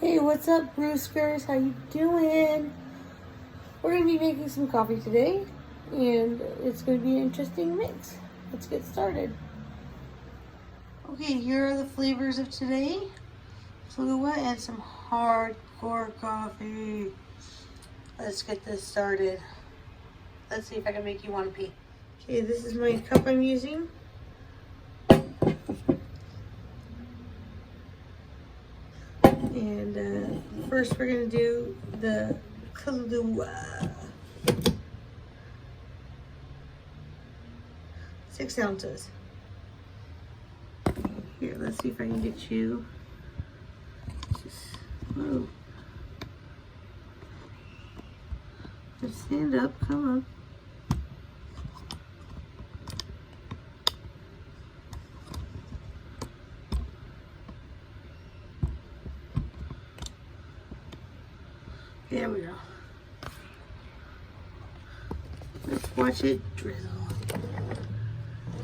Hey, what's up, Brewskers? How you doing? We're going to be making some coffee today, and it's going to be an interesting mix. Let's get started. Okay, here are the flavors of today. Kahlua and some hardcore coffee. Let's get this started. Let's see if I can make you want to pee. Okay, this is my cup I'm using. And first we're going to do the Kahlua. 6 ounces. Here, let's see if I can get you. Whoa. Just stand up, come on. There we go. Let's watch it drizzle.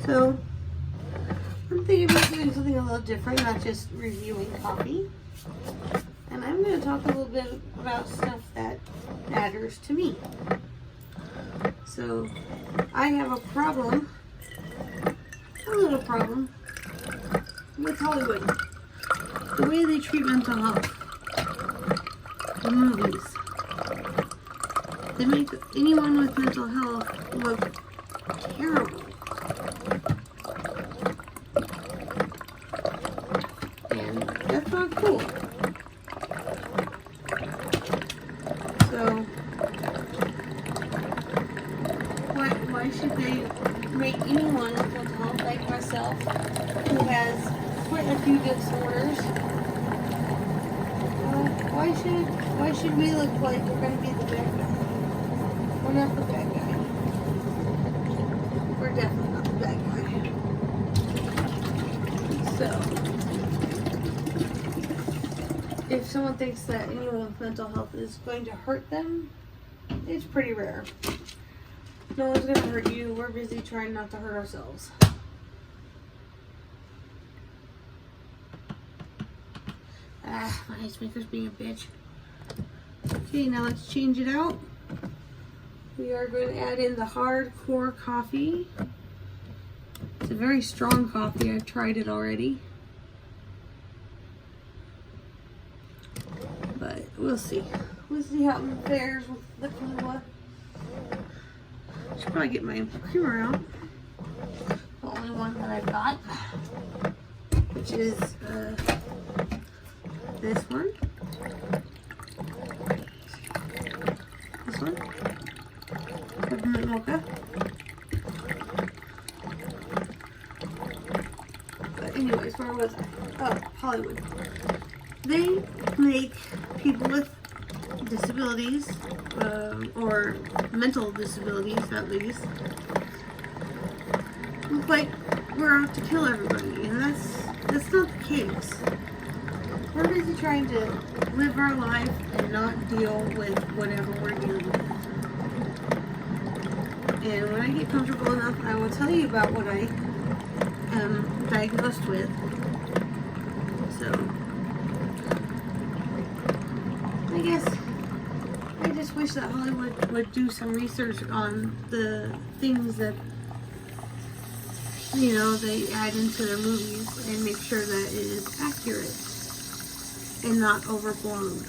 So, I'm thinking about doing something a little different, not just reviewing coffee. And I'm going to talk a little bit about stuff that matters to me. So, I have a little problem, with Hollywood. The way they treat mental health. The movies. They make anyone with mental health look terrible. And that's not cool. So, why should they make anyone with mental health like myself, who has quite a few disorders, why should we look like we're going to be the bad guy? We're not the bad guy. We're definitely not the bad guy. So, if someone thinks that anyone with mental health is going to hurt them, it's pretty rare. No one's going to hurt you. We're busy trying not to hurt ourselves. My ice maker's being a bitch. Okay, now let's change it out. We are going to add in the hardcore coffee. It's a very strong coffee. I've tried it already. But we'll see. We'll see how it fares with the Kahlua. Should probably get my creamer out. The only one that I've got. Which is this one. This one. Peppermint mocha. But anyways, where was I? Oh, Hollywood. They make people with disabilities, or mental disabilities at least, look like we're out to kill everybody, and that's not the case. We're busy trying to live our life and not deal with whatever we're dealing with. And when I get comfortable enough, I will tell you about what I am diagnosed with. So, I guess I just wish that Hollywood would do some research on the things that, you know, they add into their movies and make sure that it is accurate and not overblown.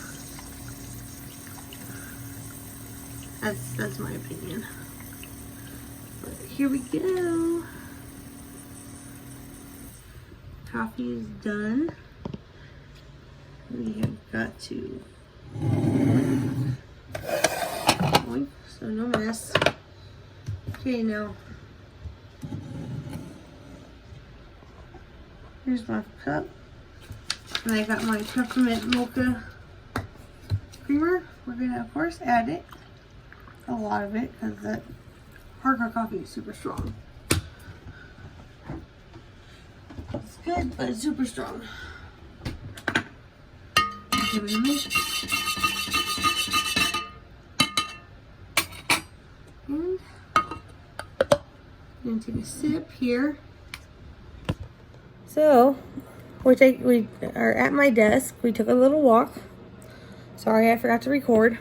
That's my opinion. But here we go. Coffee is done. We have got to so no mess. Okay, now here's my cup, and I got my peppermint mocha creamer. We're gonna of course add it, a lot of it, because that hardcore coffee is super strong. It's good, but it's super strong. Give it a minute. And I'm gonna take a sip here. So, we are at my desk. We took a little walk Sorry, I forgot to record.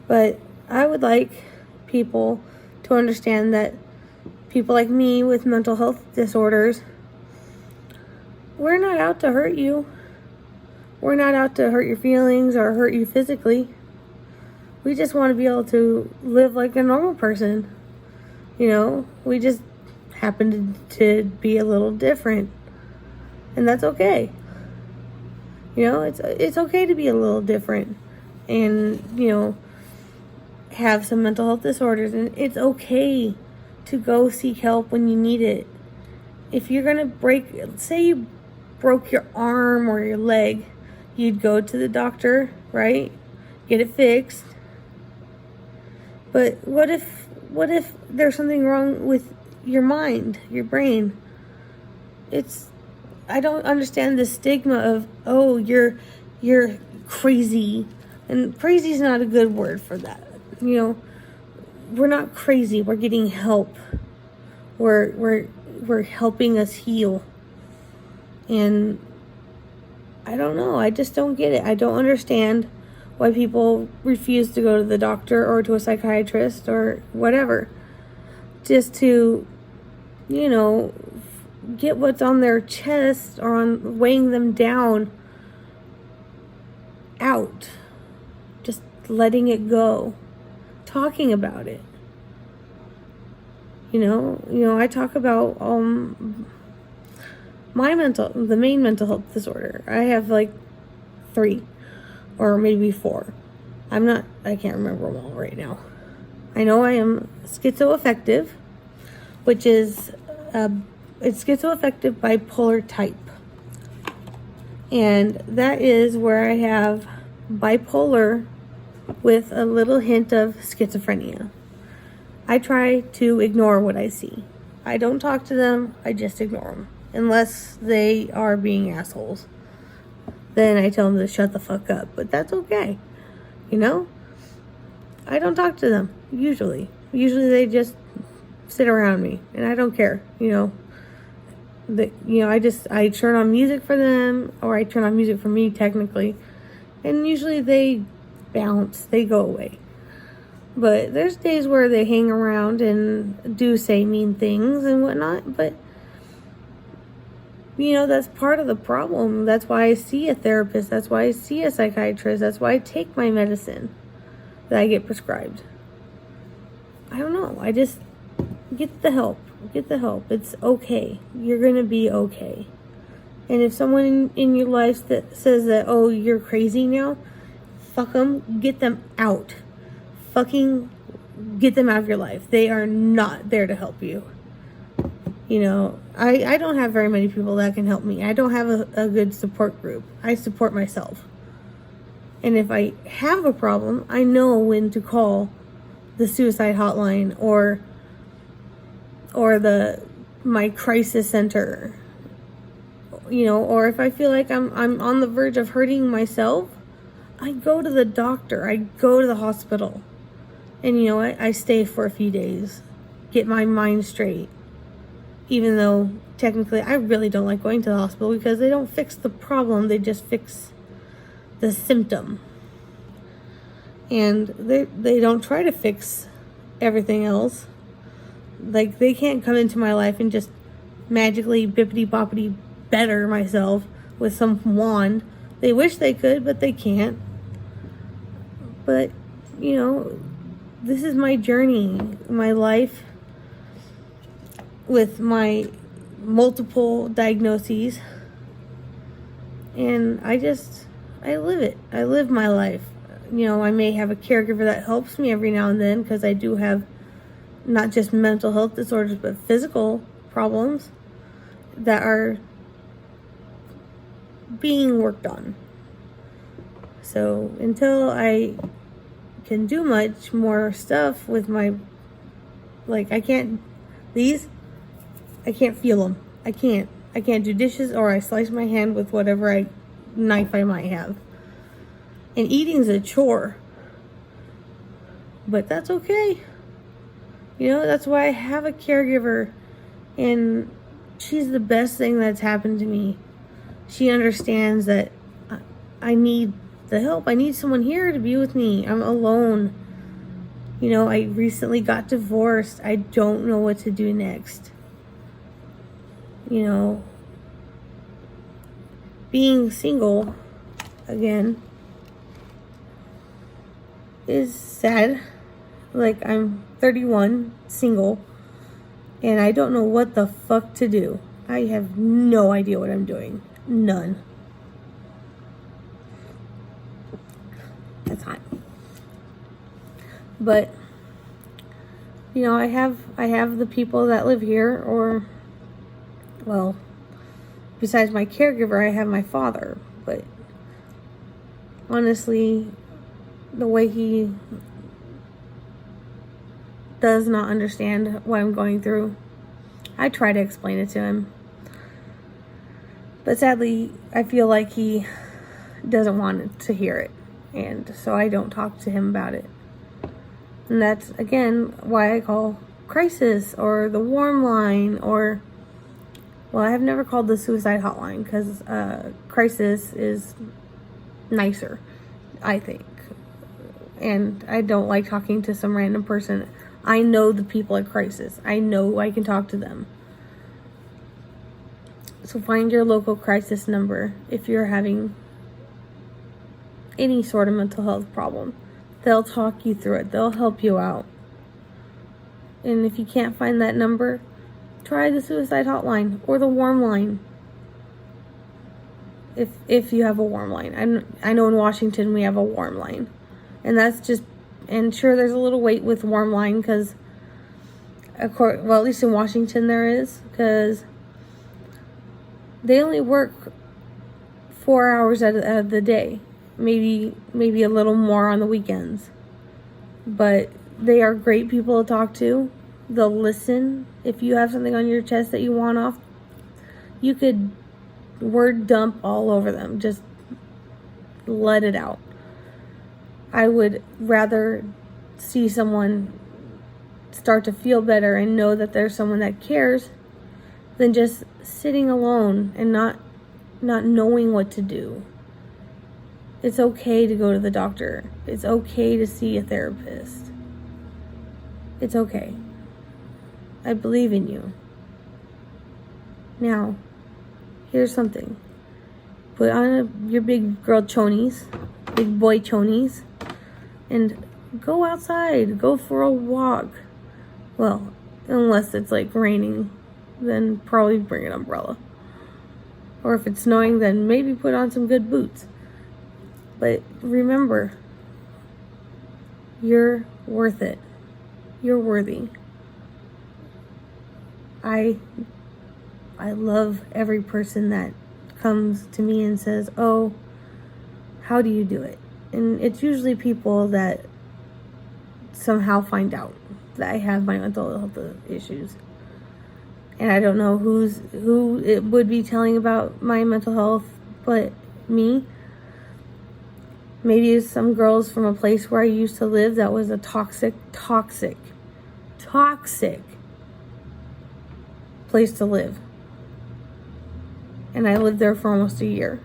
But I would like people to understand that people like me with mental health disorders, we're not out to hurt you. We're not out to hurt your feelings or hurt you physically. We just want to be able to live like a normal person. You know, we just happen to be a little different. And that's okay. You know, it's okay to be a little different and, you know, have some mental health disorders. And it's okay to go seek help when you need it. If you're going to say you broke your arm or your leg, you'd go to the doctor, right? Get it fixed. But what if there's something wrong with your mind, your brain? I don't understand the stigma of, oh, you're crazy. And crazy is not a good word for that. You know, we're not crazy. We're getting help. We're helping us heal. And I don't know. I just don't get it. I don't understand why people refuse to go to the doctor or to a psychiatrist or whatever. Just to, you know, get what's on their chest or on weighing them down out. Just letting it go. Talking about it. You know, I talk about the main mental health disorder. I have like 3 or maybe 4. I can't remember them all right now. I know I am schizoaffective, which is it's schizoaffective bipolar type. And that is where I have bipolar with a little hint of schizophrenia. I try to ignore what I see. I don't talk to them, I just ignore them. Unless they are being assholes. Then I tell them to shut the fuck up. But that's okay. You know? I don't talk to them, usually. Usually they just sit around me. And I don't care, you know. I turn on music for them. Or I turn on music for me, technically. And usually they bounce. They go away. But there's days where they hang around and do say mean things and whatnot. But, you know, that's part of the problem. That's why I see a therapist. That's why I see a psychiatrist. That's why I take my medicine that I get prescribed. I don't know. I just get the help. Get the help. It's okay. You're going to be okay. And if someone in your life that says that, oh, you're crazy now, fuck them. Get them out. Fucking get them out of your life. They are not there to help you. You know, I don't have very many people that can help me. I don't have a good support group. I support myself. And if I have a problem, I know when to call the suicide hotline or my crisis center. You know, or if I feel like I'm on the verge of hurting myself, I go to the doctor. I go to the hospital. And you know what? I stay for a few days. Get my mind straight. Even though, technically, I really don't like going to the hospital because they don't fix the problem. They just fix the symptom. And they don't try to fix everything else. Like, they can't come into my life and just magically bippity-boppity better myself with some wand. They wish they could, but they can't. But, you know, this is my journey, my life with my multiple diagnoses. And I live it. I live my life. You know, I may have a caregiver that helps me every now and then because I do have not just mental health disorders, but physical problems that are being worked on. So until I can do much more stuff with my, like, I can't feel them. I can't do dishes, or I slice my hand with whatever knife I might have. And eating's a chore. But that's okay. You know, that's why I have a caregiver, and she's the best thing that's happened to me. She understands that I need the help. I need someone here to be with me. I'm alone. You know, I recently got divorced. I don't know what to do next. You know, being single again is sad. Like, I'm 31, single, and I don't know what the fuck to do. I have no idea what I'm doing. None. That's hot. But, you know, I have the people that live here, or, well, besides my caregiver, I have my father. But honestly, the way he does not understand what I'm going through, I try to explain it to him. But sadly, I feel like he doesn't want to hear it. And so I don't talk to him about it. And that's, again, why I call crisis or the warm line, or, well, I have never called the suicide hotline, because crisis is nicer, I think. And I don't like talking to some random person. I know the people at crisis. I know I can talk to them. So find your local crisis number if you're having any sort of mental health problem. They'll talk you through it. They'll help you out. And if you can't find that number, try the suicide hotline or the warm line. If you have a warm line. I know in Washington we have a warm line. And that's just, and sure, there's a little wait with warm line, because, well, at least in Washington there is, because they only work 4 hours out of the day. Maybe a little more on the weekends. But they are great people to talk to. They'll listen. If you have something on your chest that you want off, you could word dump all over them. Just let it out. I would rather see someone start to feel better and know that there's someone that cares than just sitting alone and not knowing what to do. It's okay to go to the doctor. It's okay to see a therapist. It's okay. I believe in you. Now, here's something. Put on your big girl chonies, big boy chonies, and go outside. Go for a walk. Well, unless it's like raining, then probably bring an umbrella. Or if it's snowing, then maybe put on some good boots. But remember, you're worth it. You're worthy. I love every person that comes to me and says, "Oh, how do you do it?" And it's usually people that somehow find out that I have my mental health issues. And I don't know who it would be telling about my mental health, but me. Maybe it's some girls from a place where I used to live that was a toxic place to live. And I lived there for almost a year.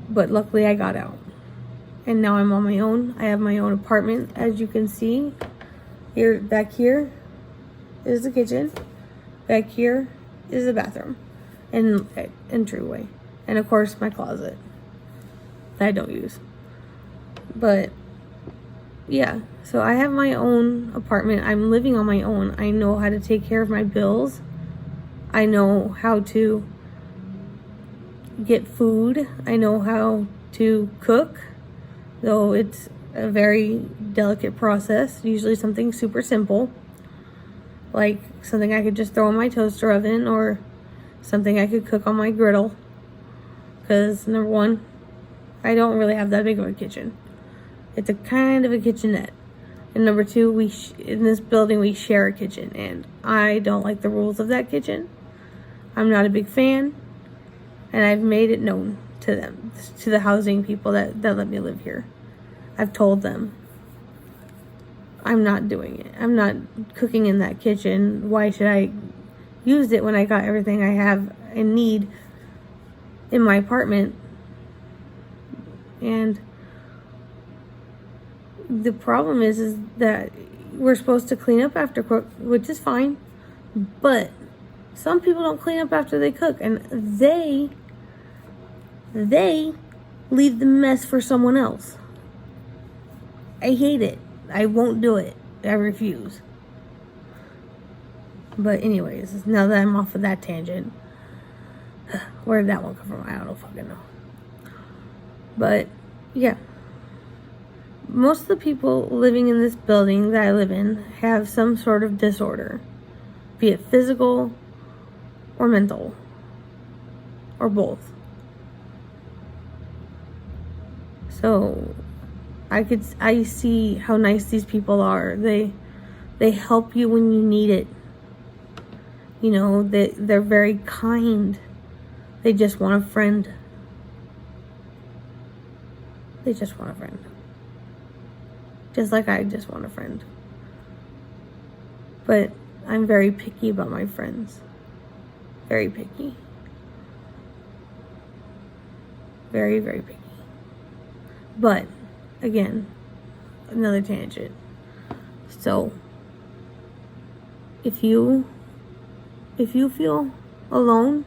But luckily I got out. And now I'm on my own. I have my own apartment, as you can see. Here, back here is the kitchen. Back here is the bathroom and entryway. And of course my closet that I don't use. But yeah, so I have my own apartment. I'm living on my own. I know how to take care of my bills. I know how to get food. I know how to cook, though it's a very delicate process. Usually something super simple, like something I could just throw in my toaster oven, or something I could cook on my griddle. Because number one, I don't really have that big of a kitchen. It's a kind of a kitchenette. And number two, in this building we share a kitchen, and I don't like the rules of that kitchen. I'm not a big fan, and I've made it known to them, to the housing people that let me live here. I've told them I'm not doing it. I'm not cooking in that kitchen. Why should I use it when I got everything I have and need in my apartment And the problem is that we're supposed to clean up after cook, which is fine. But some people don't clean up after they cook, and they leave the mess for someone else. I hate it. I won't do it. I refuse. But anyways, now that I'm off of that tangent, where did that one come from? I don't fucking know. But yeah, most of the people living in this building that I live in have some sort of disorder, be it physical or mental or both. So I see how nice these people are. They help you when you need it. You know, they're very kind. They just want a friend. They just want a friend. Just like I just want a friend. But I'm very picky about my friends. Very picky. Very, very picky. But, again, another tangent. So, if you feel alone,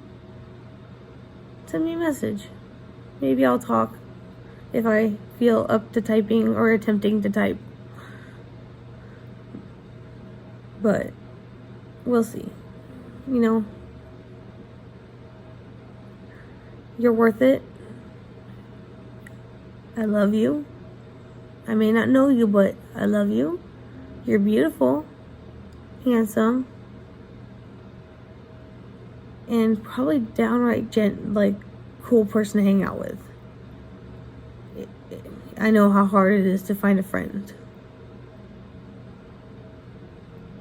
send me a message. Maybe I'll talk if I feel up to typing or attempting to type. But we'll see. You know, you're worth it. I love you. I may not know you, but I love you. You're beautiful, handsome, and probably downright cool person to hang out with. I know how hard it is to find a friend.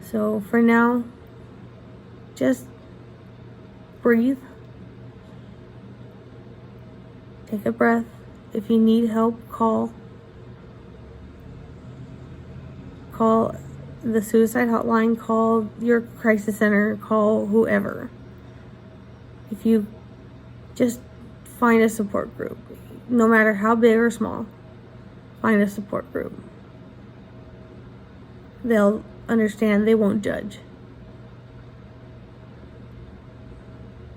So for now, just breathe. Take a breath. If you need help, call the suicide hotline, call your crisis center, call whoever. If you just find a support group, no matter how big or small, find a support group. They'll understand, they won't judge.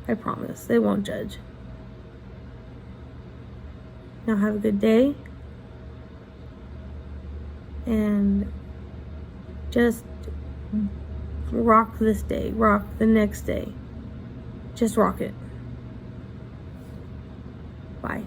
I promise, they won't judge. Now have a good day, and just rock this day, rock the next day. Just rock it. Bye.